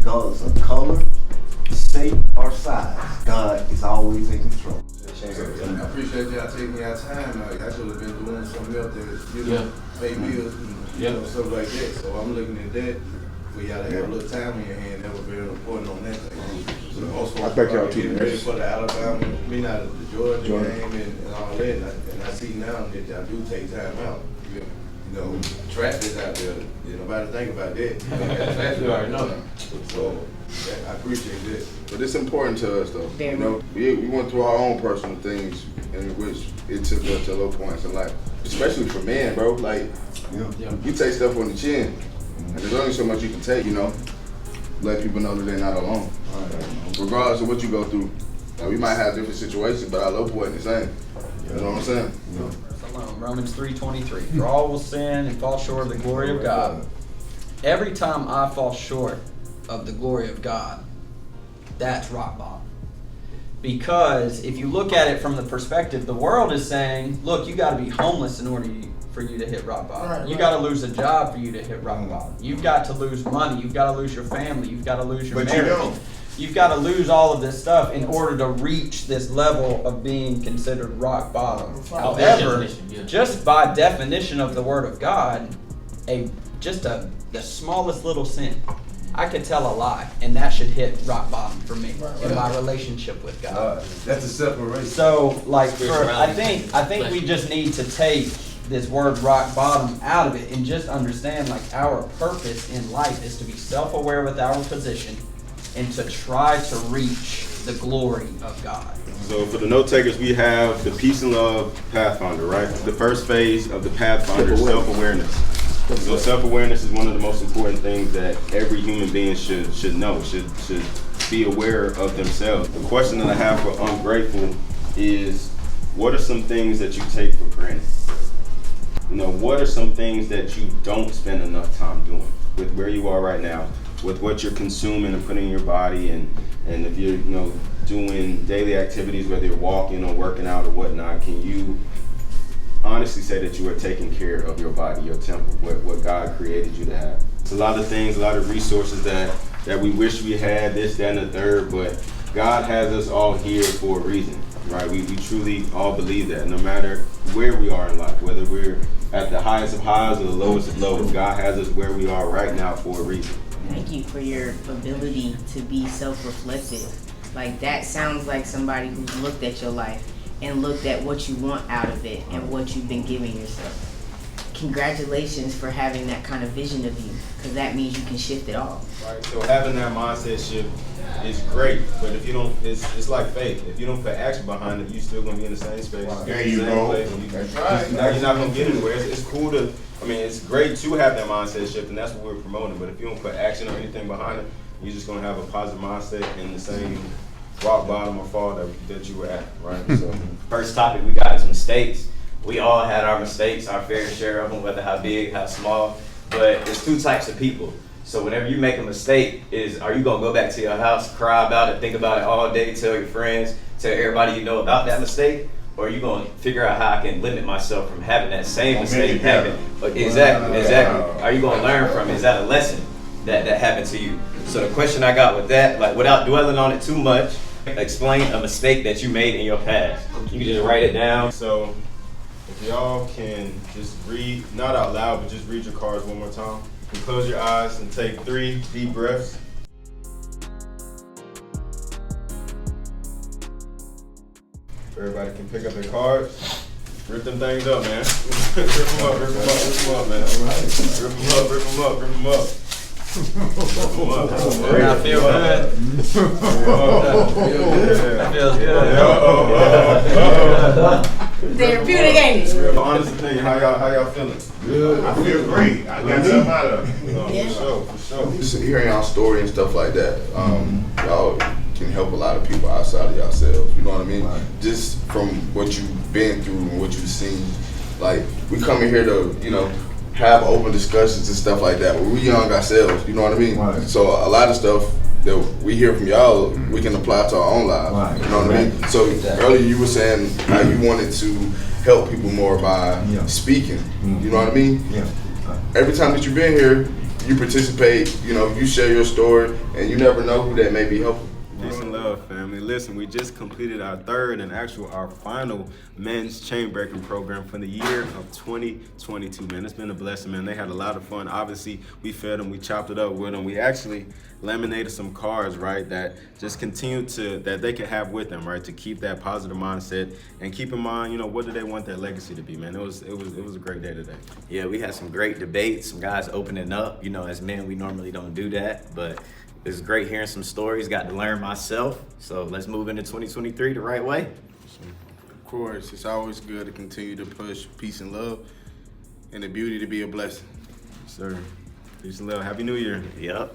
regardless of color, shape, or size, God is always in control. I appreciate y'all taking y'all time. Like, I should have been doing something else that, pay bills and stuff like that. So I'm looking at that. For y'all to have a little time in your hand, that was very important on that thing. So also, I think y'all too. getting ready for the Alabama, the Georgia game and all that. And I see now that y'all do take time out. You know, trap is out there. Nobody think about that. You already know. So I appreciate that. But it's important to us though. We went through our own personal things in which it took us to low points in life. Especially for men, bro. Like, you take stuff on the chin. And there's only so much you can take, let people know that they're not alone. Regardless of what you go through. We might have different situations, but our low point is the same. You know what I'm saying? Romans 3:23. For all will sin and fall short of the glory of God. Every time I fall short of the glory of God, that's rock bottom. Because if you look at it from the perspective, the world is saying, look, you got to be homeless in order for you to hit rock bottom. You got to lose a job for you to hit rock bottom. You've got to lose money. You've got to lose your family. You've got to lose your marriage. You've got to lose all of this stuff in order to reach this level of being considered rock bottom. However, just by definition of the Word of God, the smallest little sin, I could tell a lie, and that should hit rock bottom for me in my relationship with God. That's a separation. So, I think we just need to take this word rock bottom out of it and just understand, our purpose in life is to be self-aware with our position and to try to reach the glory of God. So for the note takers, we have the Peace and Love Pathfinder, right? The first phase of the Pathfinder is self-awareness. So self-awareness is one of the most important things that every human being should know, should be aware of themselves. The question that I have for ungrateful is, what are some things that you take for granted? What are some things that you don't spend enough time doing with where you are right now, with what you're consuming and putting in your body, and if you're doing daily activities, whether you're walking or working out or whatnot, can you honestly say that you are taking care of your body, your temple, what God created you to have? It's a lot of things, a lot of resources that we wish we had, this, that, and the third, but God has us all here for a reason, right? We truly all believe that no matter where we are in life, whether we're at the highest of highs or the lowest of lows, God has us where we are right now for a reason. Thank you for your ability to be self-reflective. That sounds like somebody who's looked at your life and looked at what you want out of it and what you've been giving yourself. Congratulations for having that kind of vision of you, because that means you can shift it all. Right. So having that mindset shift is great, but if you don't, it's like faith. If you don't put action behind it, you're still gonna be in the same space. There you go. That's right. Now you're not gonna get anywhere. It's cool to. It's great to have that mindset shift, and that's what we're promoting. But if you don't put action or anything behind it, you're just gonna have a positive mindset in the same rock bottom or fall that you were at, right? So first topic we got is mistakes. We all had our mistakes, our fair share of them, whether how big, how small. But there's two types of people. So whenever you make a mistake, are you gonna go back to your house, cry about it, think about it all day, tell your friends, tell everybody you know about that mistake? Or are you gonna figure out how I can limit myself from having that same mistake happen? Exactly. Are you gonna learn from it? Is that a lesson that happened to you? So the question I got with that, without dwelling on it too much, explain a mistake that you made in your past. You can just write it down. So if y'all can just read, not out loud, but just read your cards one more time. You can close your eyes and take 3 deep breaths. Everybody can pick up their cards. Rip them things up, man. Rip them up, man. Rip them up. I feel good. That feels good. Therapeutic, ain't it? Honest opinion, how y'all feeling? Good. I feel great. I got something out of it. For sure. Just hearing y'all story and stuff like that, y'all can help a lot of people outside of yourselves. You know what I mean? Right. Just from what you've been through and what you've seen. We come in here to, have open discussions and stuff like that. We're young ourselves, you know what I mean? Right. So a lot of stuff that we hear from y'all, we can apply to our own lives. Right. You know what I mean? So earlier you were saying how you wanted to help people more by speaking. You know what I mean? Yeah. Every time that you've been here, you participate, you know, you share your story, and you never know who that may be helping. Peace and love, family. Listen, we just completed our third and our final men's chain breaking program for the year of 2022, man. It's been a blessing, man. They had a lot of fun. Obviously, we fed them, we chopped it up with them. We actually laminated some cards, right, that just continue that they can have with them, right, to keep that positive mindset and keep in mind, you know, what do they want their legacy to be, man. It was a great day today. Yeah, we had some great debates, some guys opening up. You know, as men, we normally don't do that, but it was great hearing some stories, got to learn myself. So let's move into 2023 the right way. Of course, it's always good to continue to push peace and love and the beauty to be a blessing. Sir, peace and love. Happy New Year. Yep.